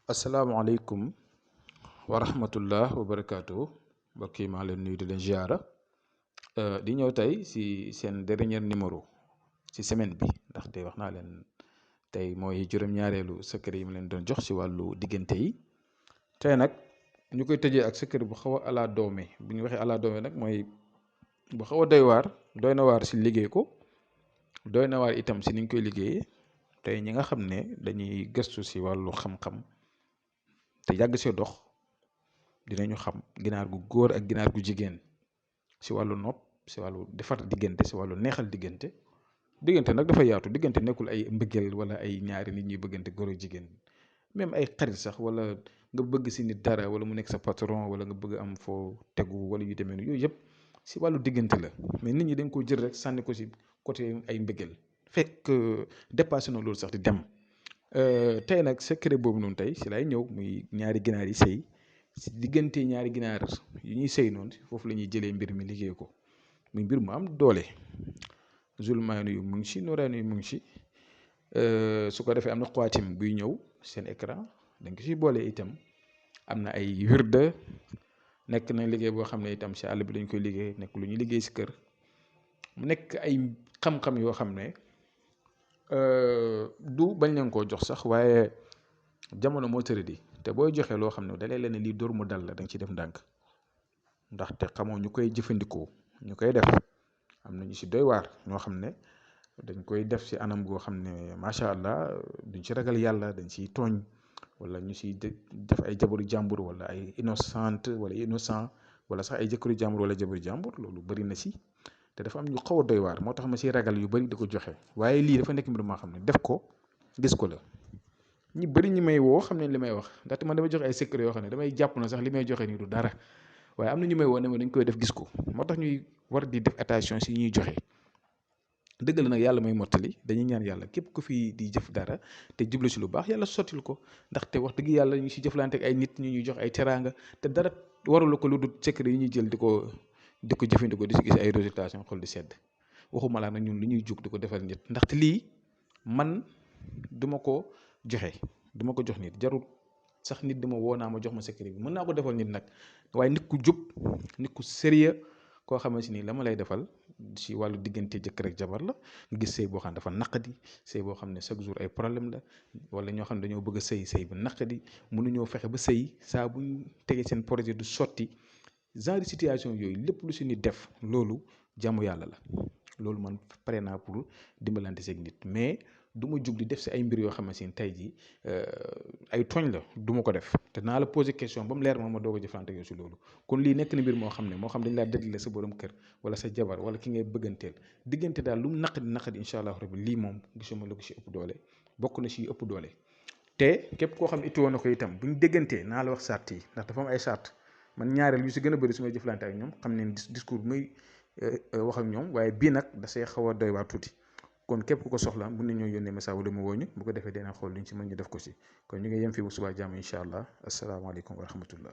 asalaamaaleykum wa rahmatullah wa barakaatu mbokk yi maa leen nuyu di leen ziara di ñëw tey si seen dernier numéro ci semaine bi ndaxte wax naa leen tey mooy juróom-ñaareelu secret yi mu leen doon jox si wàllu diggante yi tey nag ñu koy tëjee ak secret bu xaw a ala doome bu ñu waxee ala doome nag mooy bu xaw a doy na waar si liggéey ko doy na waar itam si niñ koy liggéeyee tey ñi nga xam ne dañuy gëstu si wàllu xam-xam. te yàgg see dox dinañu xam ginaar gu góor ak ginaar gu jigéen si wàllu nopp si wàllu defar diggante si wàllu neexal diggante nag dafa yaatu diggante nekkul ay mbëggeel wala ay ñaari nit ñuy bëggante góor ak jigéen même ay xarit sax wala nga bëgg si nit dara wala mu nekk sa patron wala nga bëgg am foo tegu wala yu demee yooyu yëpp si wàllu diggante la mais nit ñi dañ ko jël rek sànni ko si côté ay mbëggeel fekk dépassé na loolu sax di dem. tey nag secret boobu noonu tey si lay ñëw muy ñaari ginaar yi sëy si diggante ñaari ginaar yu ñuy sëy noonu foofu la ñuy jëlee mbir mi liggéey ko muy mbir mu am doole zulmaani yu mu ngi si noraani yu mu ngi si su ko defee am na xawaatim buy ñëw seen écran dañ ko siy boole itam am na ay wirda nekk na liggéey boo xam ne itam si àll bi lañ koy liggéey nekk lu ñuy liggéey si kër mu nekk ay xam-xam yoo xam ne du bañ leen koo jox sax waaye jamono moo tëradi te booy joxe loo xam ne dalee leen lii dóor mu dal la da nga ciy def ndànk ndaxte xamoo ñu koy jëfandikoo ñu koy def am na ñu si doy waar ñoo xam ne dañ koy def si anam goo xam ne macha allah duñ ci ragal yàlla dañ siy tooñ wala ñu siy def ay jabaru jàmbur wala ay innocente wala innocent wala sax ay jëkkëru jàmbur wala jabaru jàmbur loolu bëri na si. te dafa am ñu xaw a doy waar moo tax ma siy ragal yu bëri di ko joxe waaye lii dafa nekk mbir moo xam ne def ko gis ko la ñi bëri ñi may woo xam ne li may wax ndaxte man damay joxe ay secret yoo xam ne damay jàpp na sax li may joxe nii du dara waaye am na ñu may woo ne ma dañ koy def gis ko moo tax ñuy war di def attention si ñuy joxe dëgg la nag yàlla may mottali dañuy ñaan yàlla képp ku fi di jëf dara te jublu si lu baax yàlla sottil ko ndaxte wax dëgg yàlla ñu si jëflante ak ay nit ñu ñuy jox ay teraanga te dara warulu ko lu dul secret yi ñuy jël di ko jëfandikoo di si gis ay résultats seen xol di sedd waxuma laa nag ñun lu ñuy jug di ko defal nit ndaxte lii man duma ko joxe duma ko jox nit jarul sax nit dama woo naa ma jox ma secret bi mën naa ko defal nit nag waaye nit ku jub nit ku sérieux koo xamante ni la ma lay defal si wàllu diggante jëkkër ak jabar la nga gis sëy boo xam ne dafa naqadi sëy boo xam ne chaque jour ay problème la wala ñoo xam ne dañoo bëgg a sëy bu naqadi mënuñoo fexe ba sëy saa buñ tegee seen projet du sotti genre situation yooyu lépp lu si nit def loolu jàmm yàlla la loolu man pare naa pour dimbalante seeg nit mais du ma jug di def si ay mbir yoo xamante ni tey jii ay tooñ la du ma ko def te naa la poser question ba mu leer ma doog a jëflante yow si loolu kon lii nekk na mbir moo xam ne moo xam dañ laa déddale sa borom kër wala sa jabar wala ki ngay bëgganteel diggante daal lu mu naqadi incha allah rabbi lii moom gisuma la ko si ëpp doole bokk na si ëpp doole te képp koo xam ne itoo na ko itam bu ñu déggantee naa la wax sart yi ndax dafa am ay sart man ñaareel yu si gën a bëri su may jëflante ak ñoom xam ne discours bi may wax ak ñoom waaye bii nag da see xaw a doy waar tuuti kon képp ku ko soxla mun nañoo yónnee message wala mu wooñu bu ko defee dina xool luñ ci mën ñu def ko si kon ñu ngi yem fii bu subaa jàmm incha allah asalaamaaleykum wa rahmatullah